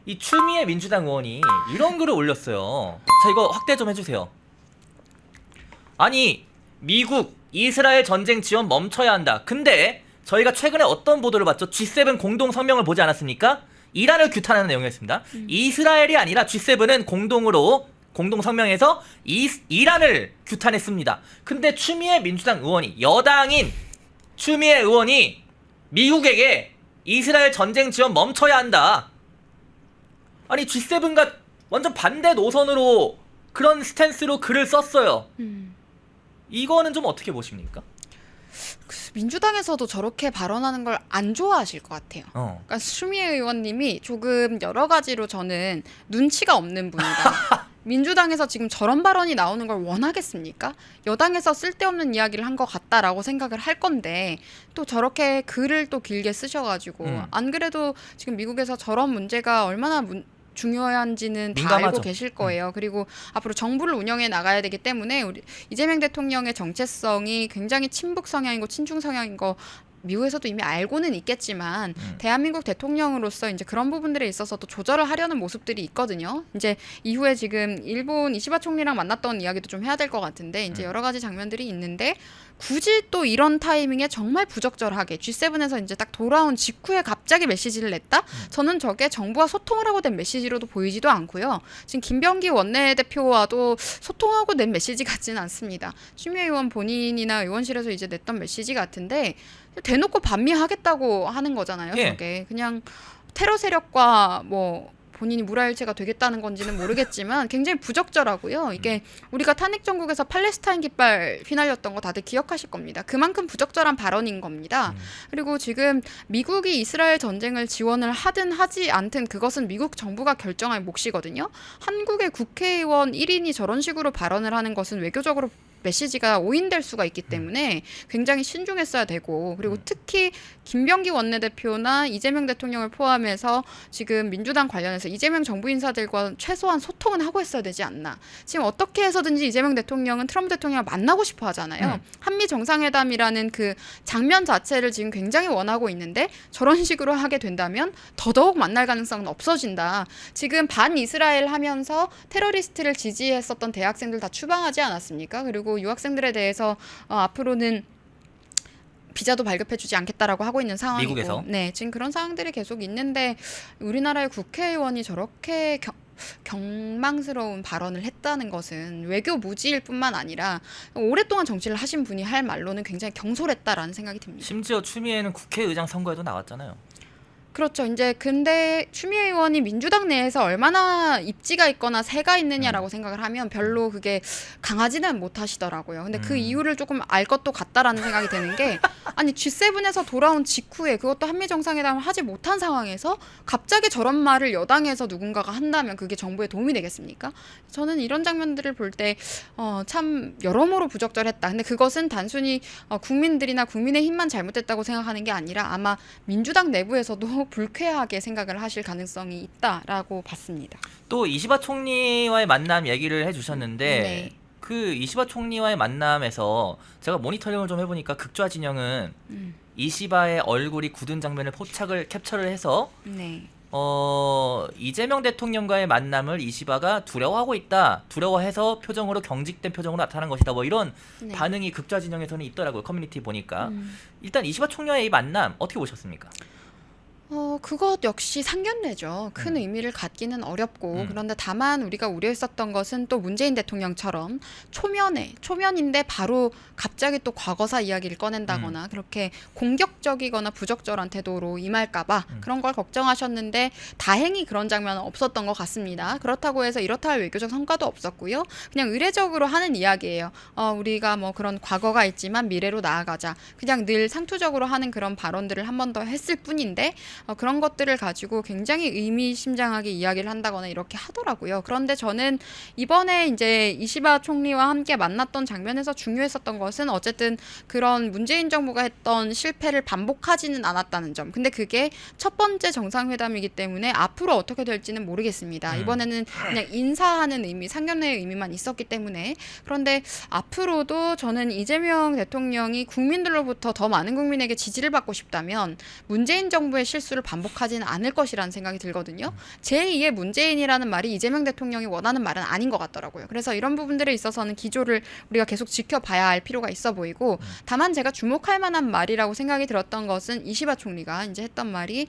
이 추미애 민주당 의원이 이런 글을 올렸어요. 자, 이거 확대 좀 해주세요. 아니, 미국 이스라엘 전쟁 지원 멈춰야 한다. 근데 저희가 최근에 어떤 보도를 봤죠? G7 공동 성명을 보지 않았습니까? 이란을 규탄하는 내용이었습니다. 이스라엘이 아니라 G7은 공동 성명에서 이란을 규탄했습니다. 근데 추미애 민주당 의원이, 여당인 추미애 의원이 미국에게 이스라엘 전쟁 지원 멈춰야 한다. 아니, G7과 완전 반대 노선으로 그런 스탠스로 글을 썼어요. 이거는 좀 어떻게 보십니까? 민주당에서도 저렇게 발언하는 걸 안 좋아하실 것 같아요. 그러니까 추미애 의원님이 조금 여러 가지로 저는 눈치가 없는 분이다. 민주당에서 지금 저런 발언이 나오는 걸 원하겠습니까? 여당에서 쓸데없는 이야기를 한 것 같다라고 생각을 할 건데 또 저렇게 글을 또 길게 쓰셔가지고 안 그래도 지금 미국에서 저런 문제가 얼마나 중요한지는 다 민감하죠. 알고 계실 거예요. 그리고 앞으로 정부를 운영해 나가야 되기 때문에 우리 이재명 대통령의 정체성이 굉장히 친북 성향이고 친중 성향인 거 미국에서도 이미 알고는 있겠지만 대한민국 대통령으로서 이제 그런 부분들에 있어서도 조절을 하려는 모습들이 있거든요. 이제 이후에 지금 일본 이시바 총리랑 만났던 이야기도 좀 해야 될 것 같은데 이제 여러 가지 장면들이 있는데 굳이 또 이런 타이밍에 정말 부적절하게 G7에서 이제 딱 돌아온 직후에 갑자기 메시지를 냈다? 저는 저게 정부와 소통을 하고 된 메시지로도 보이지도 않고요. 지금 김병기 원내대표와도 소통하고 낸 메시지 같지는 않습니다. 추미애 의원 본인이나 의원실에서 이제 냈던 메시지 같은데 대놓고 반미하겠다고 하는 거잖아요. 예. 저게 그냥 테러 세력과 뭐 본인이 물화일체가 되겠다는 건지는 모르겠지만 굉장히 부적절하고요. 이게 우리가 탄핵 정국에서 팔레스타인 깃발 휘날렸던 거 다들 기억하실 겁니다. 그만큼 부적절한 발언인 겁니다. 그리고 지금 미국이 이스라엘 전쟁을 지원을 하든 하지 않든 그것은 미국 정부가 결정할 몫이거든요. 한국의 국회의원 1인이 저런 식으로 발언을 하는 것은 외교적으로 메시지가 오인될 수가 있기 때문에 굉장히 신중했어야 되고 그리고 특히 김병기 원내대표나 이재명 대통령을 포함해서 지금 민주당 관련해서 이재명 정부 인사들과 최소한 소통은 하고 있어야 되지 않나. 지금 어떻게 해서든지 이재명 대통령은 트럼프 대통령을 만나고 싶어 하잖아요. 한미 정상회담이라는 그 장면 자체를 지금 굉장히 원하고 있는데 저런 식으로 하게 된다면 더더욱 만날 가능성은 없어진다. 지금 반 이스라엘 하면서 테러리스트를 지지했었던 대학생들 다 추방하지 않았습니까? 그리고 유학생들에 대해서 앞으로는 비자도 발급해주지 않겠다라고 하고 있는 상황이고, 미국에서? 네, 지금 그런 상황들이 계속 있는데 우리나라의 국회의원이 저렇게 경망스러운 발언을 했다는 것은 외교 무지일 뿐만 아니라 오랫동안 정치를 하신 분이 할 말로는 굉장히 경솔했다라는 생각이 듭니다. 심지어 추미애는 국회의장 선거에도 나왔잖아요. 그렇죠. 이제 근데 추미애 의원이 민주당 내에서 얼마나 입지가 있거나 새가 있느냐라고 생각을 하면 별로 그게 강하지는 못하시더라고요. 근데 그 이유를 조금 알 것도 같다라는 생각이 드는 게 아니 G7에서 돌아온 직후에 그것도 한미 정상회담을 하지 못한 상황에서 갑자기 저런 말을 여당에서 누군가가 한다면 그게 정부에 도움이 되겠습니까? 저는 이런 장면들을 볼 때 참 여러모로 부적절했다. 근데 그것은 단순히 국민들이나 국민의 힘만 잘못했다고 생각하는 게 아니라 아마 민주당 내부에서도 불쾌하게 생각을 하실 가능성이 있다라고 봤습니다. 또 이시바 총리와의 만남 얘기를 해주셨는데 네. 그 이시바 총리와의 만남에서 제가 모니터링을 좀 해보니까 극좌 진영은 이시바의 얼굴이 굳은 장면을 캡처를 해서 네. 이재명 대통령과의 만남을 이시바가 두려워하고 있다. 두려워해서 표정으로 경직된 표정으로 나타난 것이다. 뭐 이런 네. 반응이 극좌 진영에서는 있더라고요. 커뮤니티 보니까. 일단 이시바 총리와의 이 만남 어떻게 보셨습니까? 그것 역시 상견례죠. 큰 의미를 갖기는 어렵고 그런데 다만 우리가 우려했었던 것은 또 문재인 대통령처럼 초면인데 바로 갑자기 또 과거사 이야기를 꺼낸다거나 그렇게 공격적이거나 부적절한 태도로 임할까봐 그런 걸 걱정하셨는데 다행히 그런 장면은 없었던 것 같습니다. 그렇다고 해서 이렇다 할 외교적 성과도 없었고요. 그냥 의례적으로 하는 이야기예요. 우리가 뭐 그런 과거가 있지만 미래로 나아가자. 그냥 늘 상투적으로 하는 그런 발언들을 한 번 더 했을 뿐인데 그런 것들을 가지고 굉장히 의미심장하게 이야기를 한다거나 이렇게 하더라고요. 그런데 저는 이번에 이제 이시바 총리와 함께 만났던 장면에서 중요했었던 것은 어쨌든 그런 문재인 정부가 했던 실패를 반복하지는 않았다는 점. 근데 그게 첫 번째 정상회담이기 때문에 앞으로 어떻게 될지는 모르겠습니다. 이번에는 그냥 인사하는 의미, 상견례의 의미만 있었기 때문에. 그런데 앞으로도 저는 이재명 대통령이 국민들로부터 더 많은 국민에게 지지를 받고 싶다면 문재인 정부의 실수 실수를 반복하지는 않을 것이라는 생각이 들거든요. 제2의 문재인이라는 말이 이재명 대통령이 원하는 말은 아닌 것 같더라고요. 그래서 이런 부분들에 있어서는 기조를 우리가 계속 지켜봐야 할 필요가 있어 보이고, 다만 제가 주목할 만한 말이라고 생각이 들었던 것은 이시바 총리가 이제 했던 말이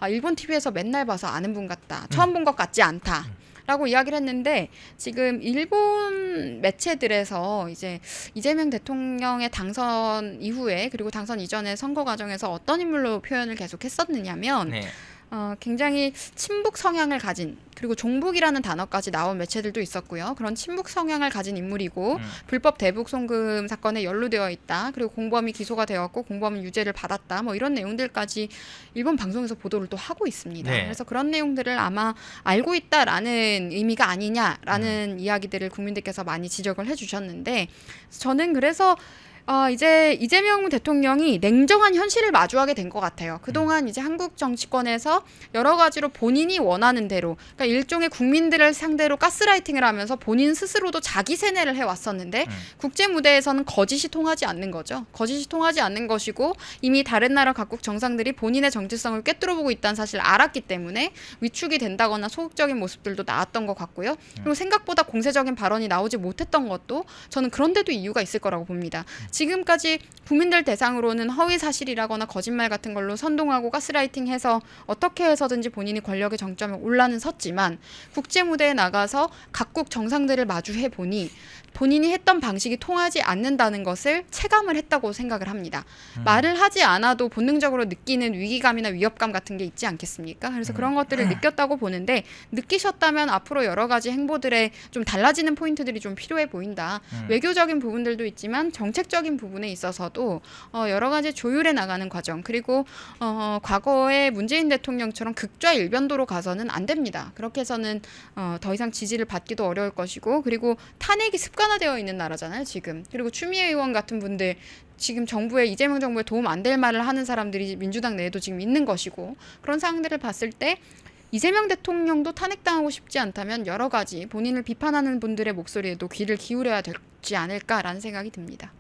일본 TV에서 맨날 봐서 아는 분 같다. 처음 본 것 같지 않다. 라고 이야기를 했는데, 지금 일본 매체들에서 이제 이재명 대통령의 당선 이후에 그리고 당선 이전의 선거 과정에서 어떤 인물로 표현을 계속 했었느냐면 네. 굉장히 친북 성향을 가진, 그리고 종북이라는 단어까지 나온 매체들도 있었고요. 그런 친북 성향을 가진 인물이고 불법 대북 송금 사건에 연루되어 있다. 그리고 공범이 기소가 되었고 공범은 유죄를 받았다. 뭐 이런 내용들까지 일본 방송에서 보도를 또 하고 있습니다. 네. 그래서 그런 내용들을 아마 알고 있다라는 의미가 아니냐라는 이야기들을 국민들께서 많이 지적을 해주셨는데, 저는 그래서 이제 이재명 대통령이 냉정한 현실을 마주하게 된 것 같아요. 그동안 이제 한국 정치권에서 여러 가지로 본인이 원하는 대로, 그러니까 일종의 국민들을 상대로 가스라이팅을 하면서 본인 스스로도 자기 세뇌를 해왔었는데 국제 무대에서는 거짓이 통하지 않는 거죠. 거짓이 통하지 않는 것이고, 이미 다른 나라 각국 정상들이 본인의 정체성을 꿰뚫어보고 있다는 사실을 알았기 때문에 위축이 된다거나 소극적인 모습들도 나왔던 것 같고요. 그리고 생각보다 공세적인 발언이 나오지 못했던 것도 저는 그런데도 이유가 있을 거라고 봅니다. 지금까지 국민들 대상으로는 허위 사실이라거나 거짓말 같은 걸로 선동하고 가스라이팅해서 어떻게 해서든지 본인이 권력의 정점에 올라는 섰지만, 국제 무대에 나가서 각국 정상들을 마주해 보니 본인이 했던 방식이 통하지 않는다는 것을 체감을 했다고 생각을 합니다. 말을 하지 않아도 본능적으로 느끼는 위기감이나 위협감 같은 게 있지 않겠습니까? 그래서 그런 것들을 느꼈다고 보는데, 느끼셨다면 앞으로 여러 가지 행보들에 좀 달라지는 포인트들이 좀 필요해 보인다. 외교적인 부분들도 있지만 정책적인 부분에 있어서도 여러 가지 조율해 나가는 과정, 그리고 과거에 문재인 대통령처럼 극좌 일변도로 가서는 안 됩니다. 그렇게 해서는 더 이상 지지를 받기도 어려울 것이고, 그리고 탄핵이 습관화되어 있는 나라잖아요, 지금. 그리고 추미애 의원 같은 분들, 지금 정부에, 이재명 정부에 도움 안 될 말을 하는 사람들이 민주당 내에도 지금 있는 것이고, 그런 상황들을 봤을 때 이재명 대통령도 탄핵당하고 싶지 않다면 여러 가지 본인을 비판하는 분들의 목소리에도 귀를 기울여야 되지 않을까라는 생각이 듭니다.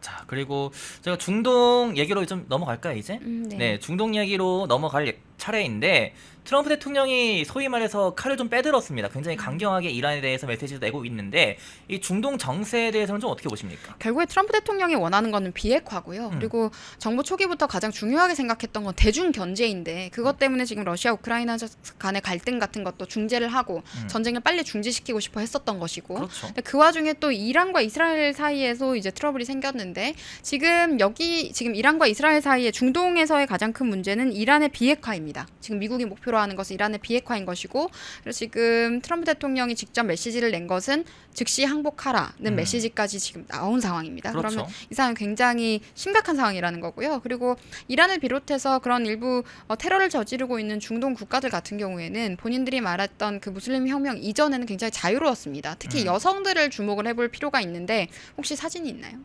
자, 그리고 제가 중동 얘기로 좀 넘어갈까요, 이제? 네. 네, 중동 얘기로 넘어갈 차례인데, 트럼프 대통령이 소위 말해서 칼을 좀 빼들었습니다. 굉장히 강경하게 이란에 대해서 메시지를 내고 있는데, 이 중동 정세에 대해서는 좀 어떻게 보십니까? 결국에 트럼프 대통령이 원하는 거는 비핵화고요. 그리고 정부 초기부터 가장 중요하게 생각했던 건 대중 견제인데, 그것 때문에 지금 러시아 우크라이나 간의 갈등 같은 것도 중재를 하고 전쟁을 빨리 중지시키고 싶어 했었던 것이고, 그렇죠. 근데 그 와중에 또 이란과 이스라엘 사이에서 이제 트러블이 생겼는데, 지금 이란과 이스라엘 사이에 중동에서의 가장 큰 문제는 이란의 비핵화입니다. 지금 미국이 목표로 하는 것은 이란의 비핵화인 것이고, 그래서 지금 트럼프 대통령이 직접 메시지를 낸 것은 즉시 항복하라는 메시지까지 지금 나온 상황입니다. 그렇죠. 그러면 이 상황은 굉장히 심각한 상황이라는 거고요. 그리고 이란을 비롯해서 그런 일부 테러를 저지르고 있는 중동 국가들 같은 경우에는 본인들이 말했던 그 무슬림 혁명 이전에는 굉장히 자유로웠습니다. 특히 여성들을 주목을 해볼 필요가 있는데, 혹시 사진이 있나요?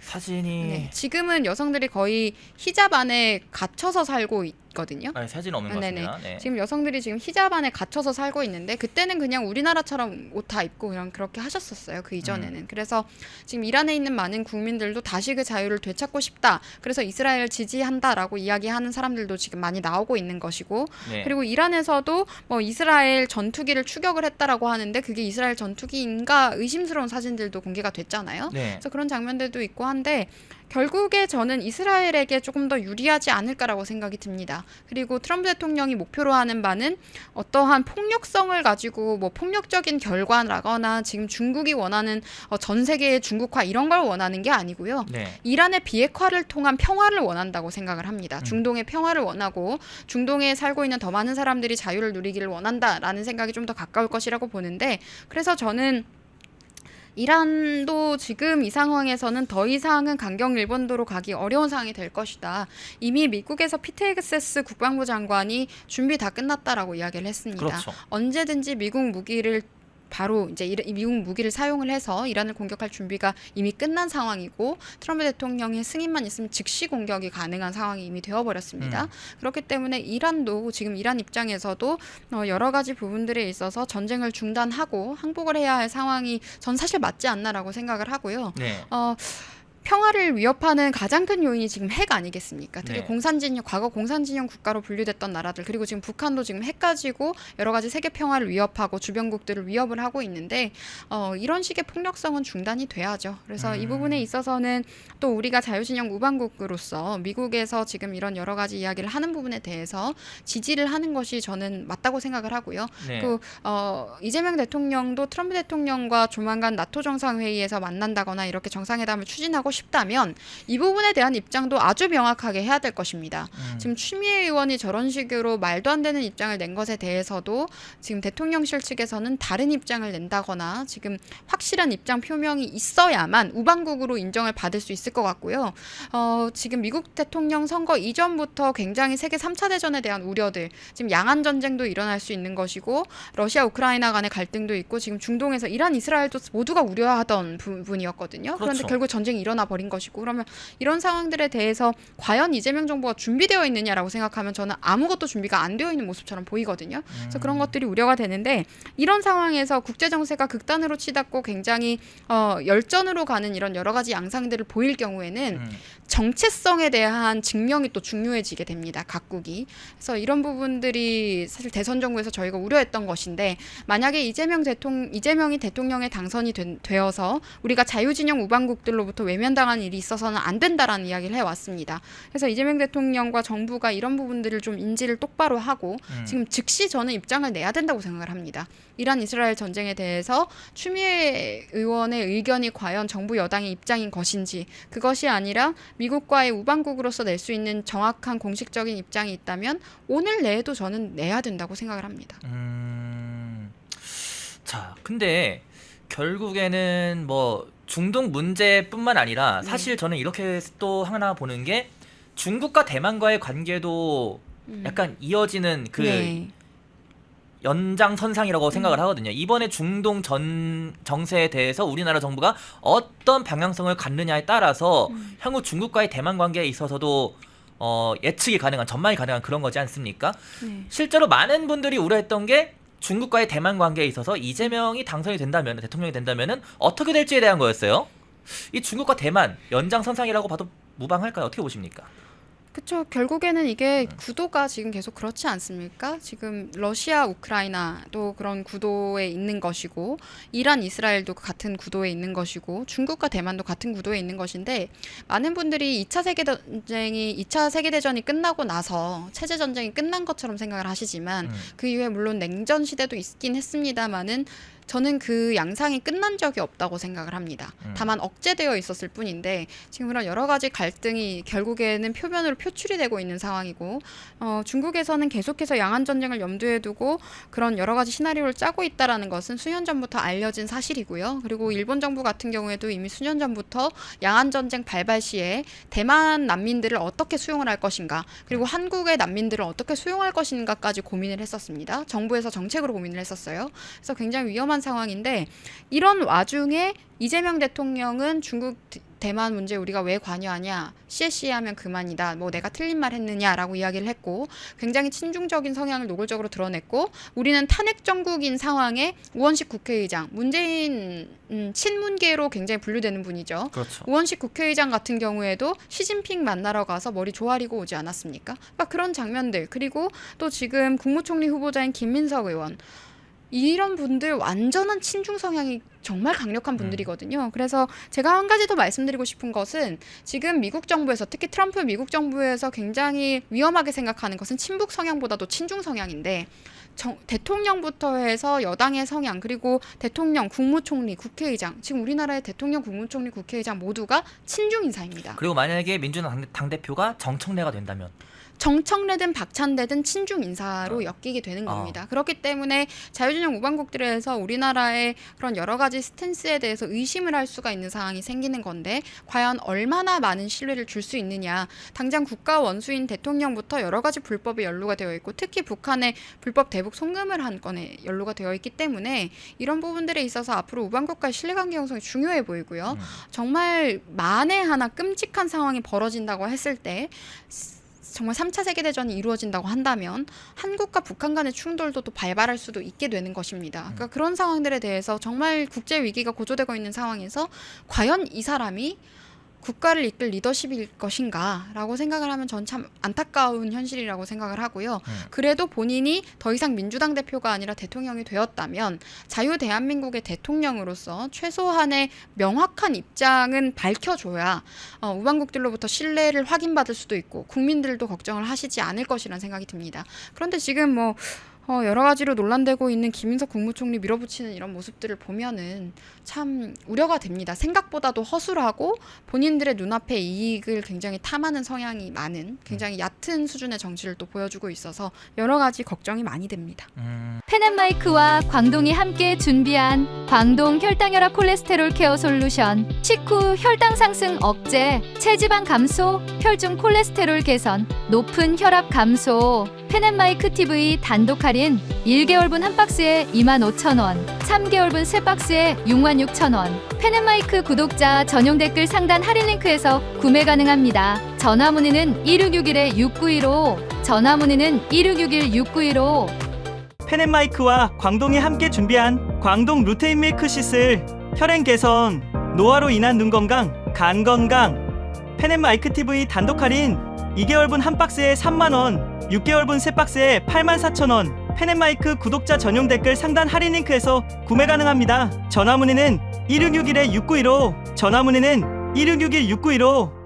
사진이... 네, 지금은 여성들이 거의 히잡 안에 갇혀서 살고 있거든요. 사진 없는 것 같습니다. 네. 지금 여성들이 지금 히잡 안에 갇혀서 살고 있는데, 그때는 그냥 우리나라처럼 옷 다 입고 그냥 그렇게 하셨었어요, 그 이전에는. 그래서 지금 이란에 있는 많은 국민들도 다시 그 자유를 되찾고 싶다, 그래서 이스라엘 지지한다라고 이야기하는 사람들도 지금 많이 나오고 있는 것이고, 네. 그리고 이란에서도 뭐 이스라엘 전투기를 추격을 했다라고 하는데 그게 이스라엘 전투기인가 의심스러운 사진들도 공개가 됐잖아요. 네. 그래서 그런 장면들도 있고 한데, 결국에 저는 이스라엘에게 조금 더 유리하지 않을까라고 생각이 듭니다. 그리고 트럼프 대통령이 목표로 하는 바는 어떠한 폭력성을 가지고 뭐 폭력적인 결과라거나 지금 중국이 원하는 전 세계의 중국화 이런 걸 원하는 게 아니고요. 네. 이란의 비핵화를 통한 평화를 원한다고 생각을 합니다. 중동의 평화를 원하고 중동에 살고 있는 더 많은 사람들이 자유를 누리기를 원한다라는 생각이 좀 더 가까울 것이라고 보는데, 그래서 저는 이란도 지금 이 상황에서는 더 이상은 강경 일본도로 가기 어려운 상황이 될 것이다. 이미 미국에서 피트 헤그세스 국방부 장관이 준비 다 끝났다라고 이야기를 했습니다. 그렇죠. 언제든지 미국 무기를 바로 이제 미국 무기를 사용을 해서 이란을 공격할 준비가 이미 끝난 상황이고, 트럼프 대통령의 승인만 있으면 즉시 공격이 가능한 상황이 이미 되어버렸습니다. 그렇기 때문에 이란도 지금 이란 입장에서도 여러 가지 부분들에 있어서 전쟁을 중단하고 항복을 해야 할 상황이 전 사실 맞지 않나라고 생각을 하고요. 네. 평화를 위협하는 가장 큰 요인이 지금 핵 아니겠습니까? 특히 네. 과거 공산진영 국가로 분류됐던 나라들, 그리고 지금 북한도 지금 핵 가지고 여러 가지 세계 평화를 위협하고 주변국들을 위협을 하고 있는데 이런 식의 폭력성은 중단이 돼야죠. 그래서 이 부분에 있어서는 또 우리가 자유진영 우방국으로서 미국에서 지금 이런 여러 가지 이야기를 하는 부분에 대해서 지지를 하는 것이 저는 맞다고 생각을 하고요. 네. 또 이재명 대통령도 트럼프 대통령과 조만간 나토 정상회의에서 만난다거나 이렇게 정상회담을 추진하고 싶다면 이 부분에 대한 입장도 아주 명확하게 해야 될 것입니다. 지금 추미애 의원이 저런 식으로 말도 안 되는 입장을 낸 것에 대해서도 지금 대통령실 측에서는 다른 입장을 낸다거나 지금 확실한 입장 표명이 있어야만 우방국으로 인정을 받을 수 있을 것 같고요. 지금 미국 대통령 선거 이전부터 굉장히 세계 3차 대전에 대한 우려들, 지금 양안 전쟁도 일어날 수 있는 것이고 러시아 우크라이나 간의 갈등도 있고 지금 중동에서 이란 이스라엘도 모두가 우려하던 부분이었거든요. 그런데 그렇죠. 결국 전쟁이 일어나 버린 것이고, 그러면 이런 상황들에 대해서 과연 이재명 정부가 준비되어 있느냐라고 생각하면 저는 아무것도 준비가 안 되어 있는 모습처럼 보이거든요. 그래서 그런 것들이 우려가 되는데, 이런 상황에서 국제 정세가 극단으로 치닫고 굉장히 열전으로 가는 이런 여러 가지 양상들을 보일 경우에는 정체성에 대한 증명이 또 중요해지게 됩니다. 각국이. 그래서 이런 부분들이 사실 대선 정부에서 저희가 우려했던 것인데, 만약에 이재명이 대통령에 당선이 되어서 우리가 자유진영 우방국들로부터 외면당하는 일이 있어서는 안 된다라는 이야기를 해왔습니다. 그래서 이재명 대통령과 정부가 이런 부분들을 좀 인지를 똑바로 하고 지금 즉시 저는 입장을 내야 된다고 생각을 합니다. 이란 이스라엘 전쟁에 대해서 추미애 의원의 의견이 과연 정부 여당의 입장인 것인지, 그것이 아니라 미국과의 우방국으로서 낼 수 있는 정확한 공식적인 입장이 있다면 오늘 내에도 저는 내야 된다고 생각을 합니다. 자, 근데 결국에는 뭐 중동 문제뿐만 아니라 사실 저는 이렇게 또 하나 보는 게 중국과 대만과의 관계도 약간 이어지는 그 네. 연장선상이라고 생각을 하거든요. 이번에 중동 정세에 대해서 우리나라 정부가 어떤 방향성을 갖느냐에 따라서 향후 중국과의 대만 관계에 있어서도 예측이 가능한, 전망이 가능한 그런 거지 않습니까? 네. 실제로 많은 분들이 우려했던 게 중국과의 대만 관계에 있어서 이재명이 당선이 된다면, 대통령이 된다면은 어떻게 될지에 대한 거였어요. 이 중국과 대만 연장선상이라고 봐도 무방할까요? 어떻게 보십니까? 그렇죠. 결국에는 이게 구도가 지금 계속 그렇지 않습니까? 지금 러시아, 우크라이나도 그런 구도에 있는 것이고, 이란, 이스라엘도 같은 구도에 있는 것이고, 중국과 대만도 같은 구도에 있는 것인데, 많은 분들이 2차 세계대전이 끝나고 나서 체제 전쟁이 끝난 것처럼 생각을 하시지만 그 이후에 물론 냉전 시대도 있긴 했습니다만은 저는 그 양상이 끝난 적이 없다고 생각을 합니다. 다만 억제되어 있었을 뿐인데 지금 그런 여러 가지 갈등이 결국에는 표면으로 표출이 되고 있는 상황이고, 중국에서는 계속해서 양안 전쟁을 염두에 두고 그런 여러 가지 시나리오를 짜고 있다라는 것은 수년 전부터 알려진 사실이고요. 그리고 일본 정부 같은 경우에도 이미 수년 전부터 양안 전쟁 발발 시에 대만 난민들을 어떻게 수용을 할 것인가, 그리고 한국의 난민들을 어떻게 수용할 것인가까지 고민을 했었습니다. 정부에서 정책으로 고민을 했었어요. 그래서 굉장히 위험한 상황인데, 이런 와중에 이재명 대통령은 중국 대만 문제 우리가 왜 관여하냐, 하면 그만이다, 뭐 내가 틀린 말 했느냐라고 이야기를 했고, 굉장히 친중적인 성향을 노골적으로 드러냈고, 우리는 탄핵 정국인 상황에 우원식 국회의장, 문재인 친문계로 굉장히 분류되는 분이죠. 그렇죠. 우원식 국회의장 같은 경우에도 시진핑 만나러 가서 머리 조아리고 오지 않았습니까? 그러니까 그런 장면들, 그리고 또 지금 국무총리 후보자인 김민석 의원, 이런 분들 완전한 친중 성향이 정말 강력한 분들이거든요. 그래서 제가 한 가지 더 말씀드리고 싶은 것은, 지금 미국 정부에서, 특히 트럼프 미국 정부에서 굉장히 위험하게 생각하는 것은 친북 성향보다도 친중 성향인데, 대통령부터 해서 여당의 성향, 그리고 대통령, 국무총리, 국회의장, 지금 우리나라의 대통령, 국무총리, 국회의장 모두가 친중 인사입니다. 그리고 만약에 민주당 당대표가 정청래가 된다면 정청래든 박찬대든 친중 인사로 엮이게 되는 겁니다. 그렇기 때문에 자유진영 우방국들에서 우리나라의 그런 여러 가지 스탠스에 대해서 의심을 할 수가 있는 상황이 생기는 건데, 과연 얼마나 많은 신뢰를 줄 수 있느냐. 당장 국가 원수인 대통령부터 여러 가지 불법에 연루가 되어 있고, 특히 북한의 불법 대북 송금을 한 건에 연루가 되어 있기 때문에 이런 부분들에 있어서 앞으로 우방국과의 신뢰관계 형성이 중요해 보이고요. 정말 만에 하나 끔찍한 상황이 벌어진다고 했을 때, 정말 3차 세계대전이 이루어진다고 한다면 한국과 북한 간의 충돌도 또 발발할 수도 있게 되는 것입니다. 그러니까 그런 상황들에 대해서 정말 국제 위기가 고조되고 있는 상황에서 과연 이 사람이 국가를 이끌 리더십일 것인가라고 생각을 하면 전 참 안타까운 현실이라고 생각을 하고요. 그래도 본인이 더 이상 민주당 대표가 아니라 대통령이 되었다면 자유 대한민국의 대통령으로서 최소한의 명확한 입장은 밝혀줘야 우방국들로부터 신뢰를 확인받을 수도 있고 국민들도 걱정을 하시지 않을 것이라는 생각이 듭니다. 그런데 지금 여러 가지로 논란되고 있는 김인석 국무총리 밀어붙이는 이런 모습들을 보면은 참 우려가 됩니다. 생각보다도 허술하고 본인들의 눈앞의 이익을 굉장히 탐하는 성향이 많은 굉장히 얕은 수준의 정치를 또 보여주고 있어서 여러 가지 걱정이 많이 됩니다. 펜앤마이크와 광동이 함께 준비한 광동 혈당혈압 콜레스테롤 케어 솔루션, 식후 혈당 상승 억제, 체지방 감소, 혈중 콜레스테롤 개선, 높은 혈압 감소. 펜앤마이크 TV 단독 할인 1개월분 한 박스에 25,000원, 3개월분 세 박스에 66,000원. 펜앤마이크 구독자 전용 댓글 상단 할인 링크에서 구매 가능합니다. 전화 문의는 1661-6915, 전화 문의는 1661-6915. 펜앤마이크와 광동이 함께 준비한 광동 루테인 밀크 시슬, 혈행 개선, 노화로 인한 눈 건강, 간 건강. 펜앤마이크 TV 단독 할인 2개월분 한 박스에 3만원, 6개월분 세 박스에 84,000원. 펜앤마이크 구독자 전용 댓글 상단 할인 링크에서 구매 가능합니다. 전화 문의는 1661-6915, 전화 문의는 1661-6915.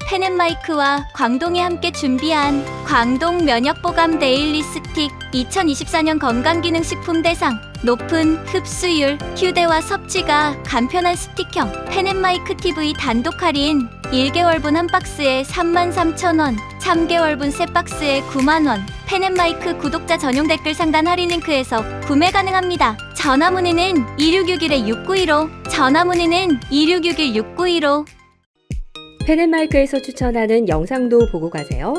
펜앤마이크와 광동이 함께 준비한 광동 면역보감 데일리 스틱 2024년 건강기능식품 대상, 높은 흡수율, 휴대와 섭취가 간편한 스틱형 펜앤마이크 TV 단독 할인 1개월분 한 박스에 33,000원, 3개월분 세 박스에 9만원. 펜앤마이크 구독자 전용 댓글 상단 할인 링크에서 구매 가능합니다. 전화 문의는 2661-6915, 전화 문의는 2661-6915. 펜앤마이크에서 추천하는 영상도 보고 가세요.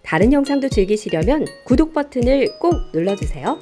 다른 영상도 즐기시려면 구독 버튼을 꼭 눌러주세요.